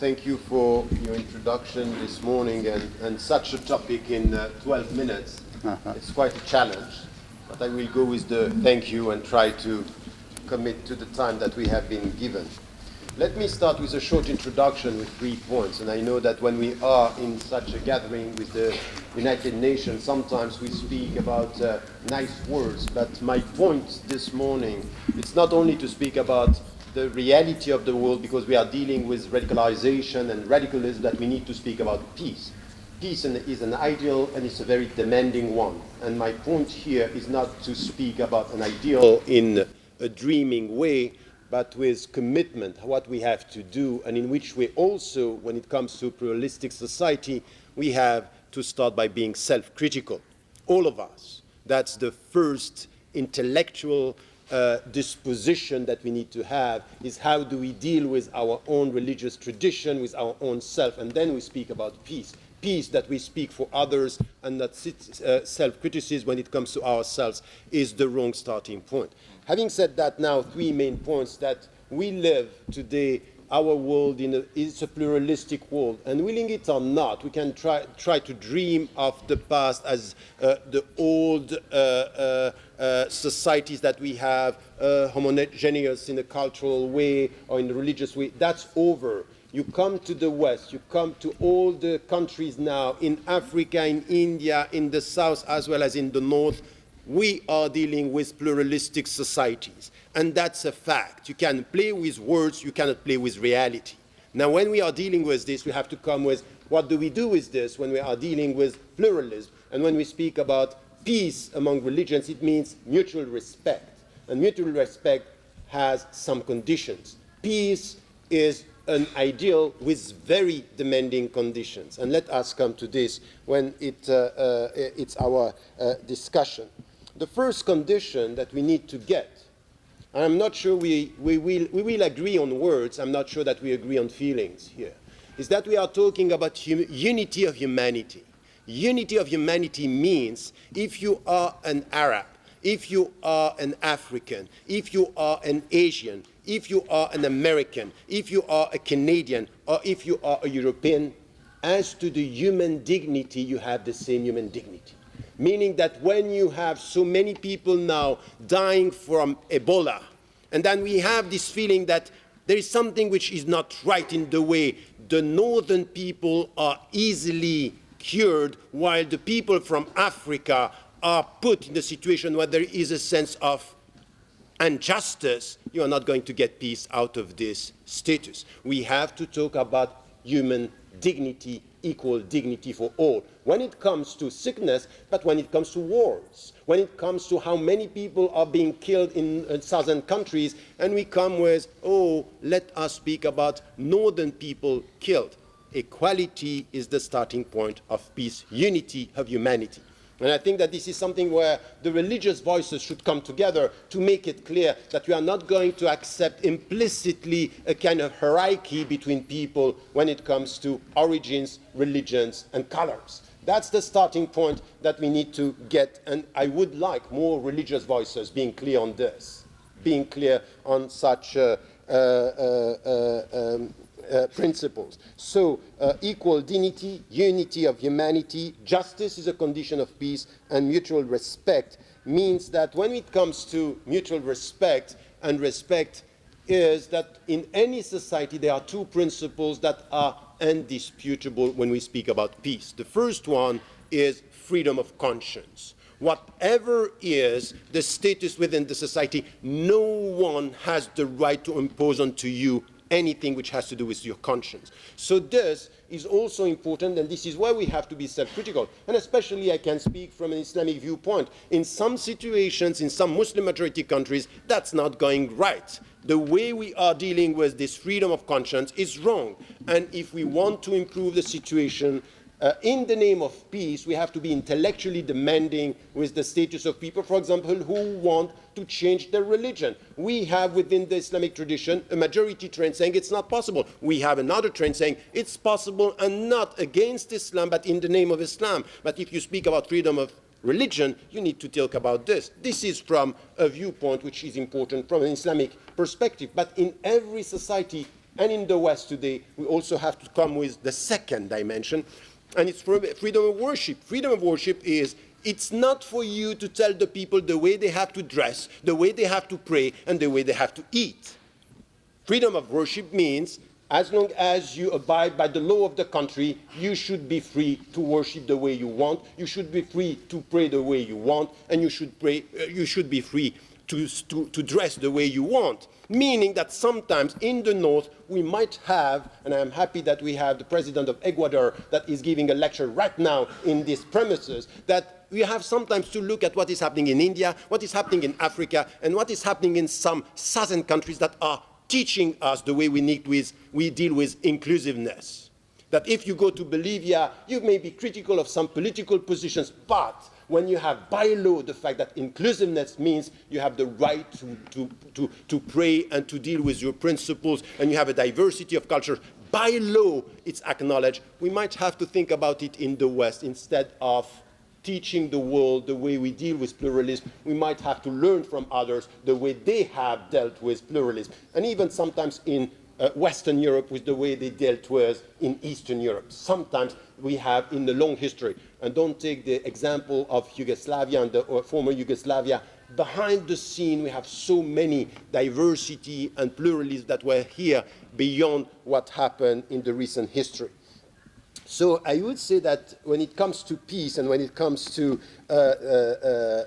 thank you for your introduction this morning and such a topic in 12 minutes. It's quite a challenge, but I will go with the thank you and try to commit to the time that we have been given. Let me start with a short introduction with 3 points, and I know that when we are in such a gathering with the United Nations, sometimes we speak about nice words, but my point this morning is not only to speak about the reality of the world, because we are dealing with radicalization and radicalism, that we need to speak about peace. Peace is an ideal, and it's a very demanding one. And my point here is not to speak about an ideal in a dreaming way, but with commitment, what we have to do, and in which we also, when it comes to pluralistic society, we have to start by being self-critical. All of us. That's the first intellectual disposition that we need to have, is how do we deal with our own religious tradition, with our own self, and then we speak about peace. Peace that we speak for others and that self-criticism when it comes to ourselves is the wrong starting point. Having said that, now 3 main points: that we live today, our world is a pluralistic world, and willing it or not, we can try to dream of the past as the old societies that we have, homogeneous in a cultural way or in a religious way. That's over. You come to the West, you come to all the countries now, in Africa, in India, in the South, as well as in the North, we are dealing with pluralistic societies. And that's a fact. You can play with words, you cannot play with reality. Now, when we are dealing with this, we have to come with, what do we do with this when we are dealing with pluralism? And when we speak about peace among religions, it means mutual respect. And mutual respect has some conditions. Peace is an ideal with very demanding conditions. And let us come to this when it's our discussion. The first condition that we need to get, and I'm not sure we will agree on words, I'm not sure that we agree on feelings here, is that we are talking about unity of humanity. Unity of humanity means if you are an Arab, if you are an African, if you are an Asian, if you are an American, if you are a Canadian, or if you are a European, as to the human dignity, you have the same human dignity. Meaning that when you have so many people now dying from Ebola, and then we have this feeling that there is something which is not right in the way the northern people are easily cured, while the people from Africa are put in the situation where there is a sense of injustice, you are not going to get peace out of this status. We have to talk about human dignity, equal dignity for all. When it comes to sickness, but when it comes to wars, when it comes to how many people are being killed in southern countries, and we come with, oh, let us speak about northern people killed. Equality is the starting point of peace, unity of humanity. And I think that this is something where the religious voices should come together to make it clear that we are not going to accept implicitly a kind of hierarchy between people when it comes to origins, religions, and colors. That's the starting point that we need to get, and I would like more religious voices being clear on this, being clear on such principles. So equal dignity, unity of humanity, justice is a condition of peace, and mutual respect means that when it comes to mutual respect, and respect is that in any society there are 2 principles that are indisputable when we speak about peace. The first one is freedom of conscience. Whatever is the status within the society, no one has the right to impose onto you anything which has to do with your conscience. So this is also important, and this is why we have to be self-critical. And especially I can speak from an Islamic viewpoint. In some situations, in some Muslim-majority countries, that's not going right. The way we are dealing with this freedom of conscience is wrong. And if we want to improve the situation, in the name of peace, we have to be intellectually demanding with the status of people, for example, who want to change their religion. We have within the Islamic tradition a majority trend saying it's not possible. We have another trend saying it's possible, and not against Islam, but in the name of Islam. But if you speak about freedom of religion, you need to talk about this. This is from a viewpoint which is important from an Islamic perspective. But in every society, And in the West today, we also have to come with the second dimension, and it's freedom of worship. Freedom of worship is, it's not for you to tell the people the way they have to dress, the way they have to pray, and the way they have to eat. Freedom of worship means, as long as you abide by the law of the country, you should be free to worship the way you want, you should be free to pray the way you want, and you should be free to dress the way you want. Meaning that sometimes in the north we might have, and I'm happy that we have the president of Ecuador that is giving a lecture right now in these premises, that we have sometimes to look at what is happening in India, what is happening in Africa, and what is happening in some southern countries that are teaching us the way we deal with inclusiveness. That if you go to Bolivia, you may be critical of some political positions, but when you have by law the fact that inclusiveness means you have the right to pray and to deal with your principles, and you have a diversity of cultures, by law it's acknowledged, we might have to think about it in the West instead of teaching the world the way we deal with pluralism. We might have to learn from others the way they have dealt with pluralism, and even sometimes in Western Europe with the way they dealt with in Eastern Europe. Sometimes we have in the long history, and don't take the example of Yugoslavia and the former Yugoslavia, behind the scene we have so many diversity and pluralism that were here beyond what happened in the recent history. So I would say that when it comes to peace and when it comes to,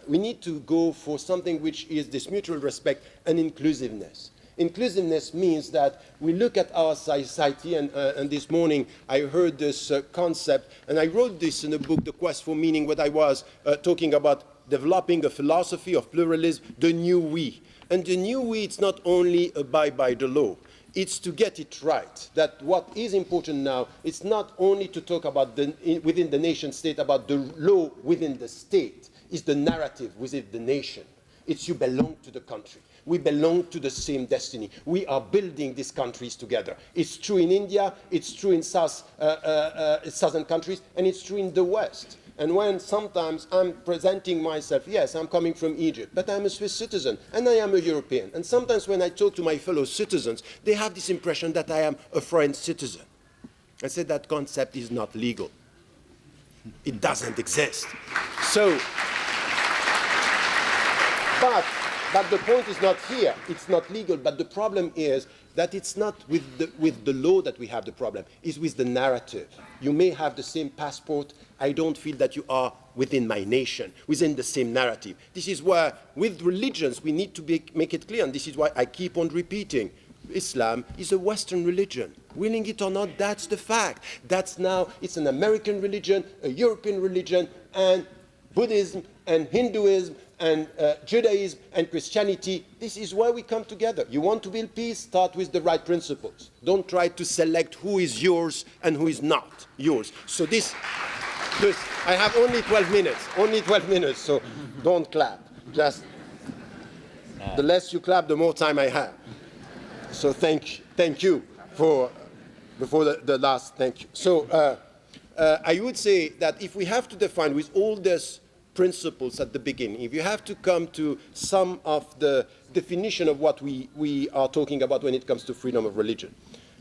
we need to go for something which is this mutual respect and inclusiveness. Inclusiveness means that we look at our society, and this morning I heard this concept, and I wrote this in a book, The Quest for Meaning, where I was talking about developing a philosophy of pluralism, the new we. And the new we, it's not only abide by the law, it's to get it right. That what is important now, it's not only to talk about within the nation state, about the law within the state, it's the narrative within the nation. It's you belong to the country. We belong to the same destiny. We are building these countries together. It's true in India, it's true in southern countries, and it's true in the West. And when sometimes I'm presenting myself, yes, I'm coming from Egypt, but I'm a Swiss citizen, and I am a European. And sometimes when I talk to my fellow citizens, they have this impression that I am a foreign citizen. I said that concept is not legal. It doesn't exist. So, but the point is not here. It's not legal, but the problem is that it's not with the law that we have the problem. It's with the narrative. You may have the same passport. I don't feel that you are within my nation, within the same narrative. This is where, with religions, we need to make it clear, and this is why I keep on repeating, Islam is a Western religion. Willing it or not, that's the fact. That's now, it's an American religion, a European religion, and Buddhism and Hinduism and Judaism and Christianity, this is why we come together. You want to build peace, start with the right principles. Don't try to select who is yours and who is not yours. So I have only 12 minutes, so don't clap. Just the less you clap, the more time I have. So thank you before the last thank you. So I would say that if we have to define with all these principles at the beginning, if you have to come to some of the definition of what we are talking about when it comes to freedom of religion.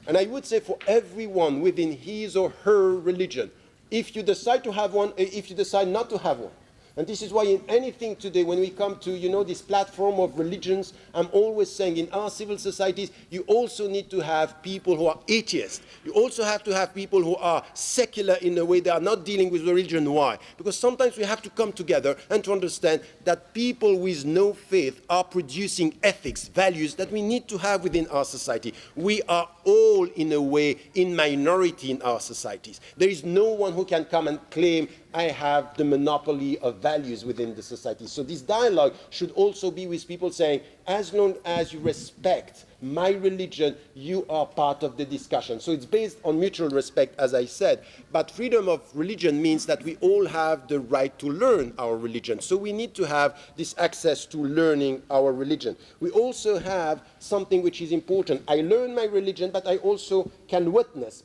And I would say for everyone within his or her religion, if you decide to have one, if you decide not to have one. And this is why in anything today, when we come to, this platform of religions, I'm always saying in our civil societies, you also need to have people who are atheists. You also have to have people who are secular in a way they are not dealing with religion. Why? Because sometimes we have to come together and to understand that people with no faith are producing ethics, values that we need to have within our society. We are all, in a way, in minority in our societies. There is no one who can come and claim, I have the monopoly of values within the society. So this dialogue should also be with people saying, as long as you respect my religion, you are part of the discussion. So it's based on mutual respect, as I said. But freedom of religion means that we all have the right to learn our religion. So we need to have this access to learning our religion. We also have something which is important. I learn my religion, but I also can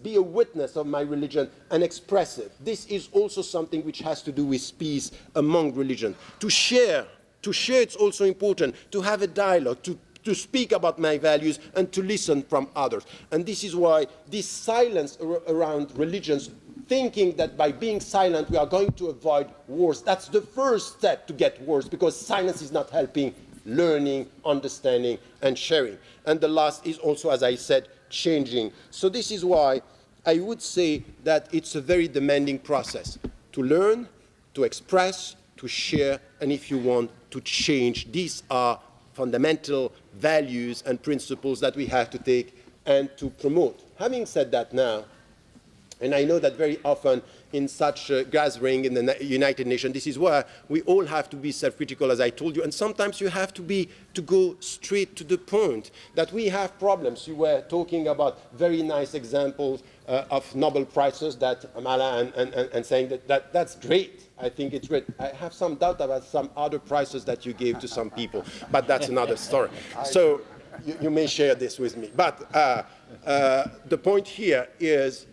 be a witness of my religion and express it. This is also something which has to do with peace among religions. To share, it's also important to have a dialogue, to to speak about my values and to listen from others. And this is why this silence around religions, thinking that by being silent we are going to avoid wars, that's the first step to get wars, because silence is not helping learning, understanding, and sharing. And the last is also, as I said, changing. So this is why I would say that it's a very demanding process to learn, to express, to share, and if you want, to change. These are fundamental values and principles that we have to take and to promote. Having said that now, and I know that very often in such a gathering in the United Nations, this is where we all have to be self-critical, as I told you, and sometimes you have to go straight to the point, that we have problems. You were talking about very nice examples of Nobel Prizes that Amala and saying that's great. I think it's great. I have some doubt about some other prizes that you gave to some people, but that's another story. So you may share this with me. But the point here is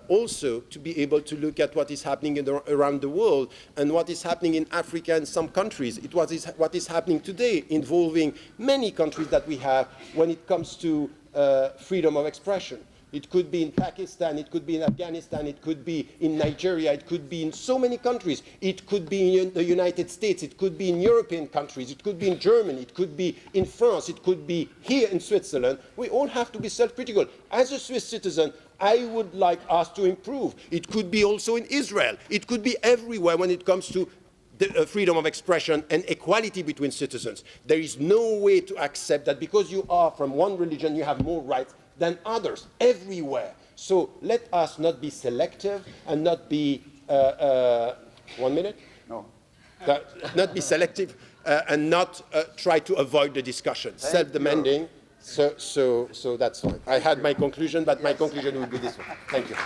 also to be able to look at what is happening around the world and what is happening in Africa and some countries. What is happening today involving many countries that we have when it comes to freedom of expression. It could be in Pakistan, it could be in Afghanistan, it could be in Nigeria, it could be in so many countries. It could be in the United States, it could be in European countries, it could be in Germany, it could be in France, it could be here in Switzerland. We all have to be self-critical. As a Swiss citizen, I would like us to improve. It could be also in Israel. It could be everywhere when it comes to the freedom of expression and equality between citizens. There is no way to accept that because you are from one religion, you have more rights than others everywhere. So let us not be selective and not be, 1 minute? No. Not be selective and not try to avoid the discussion. Self-demanding, so that's fine. I had my conclusion, but my conclusion will be this one. Thank you.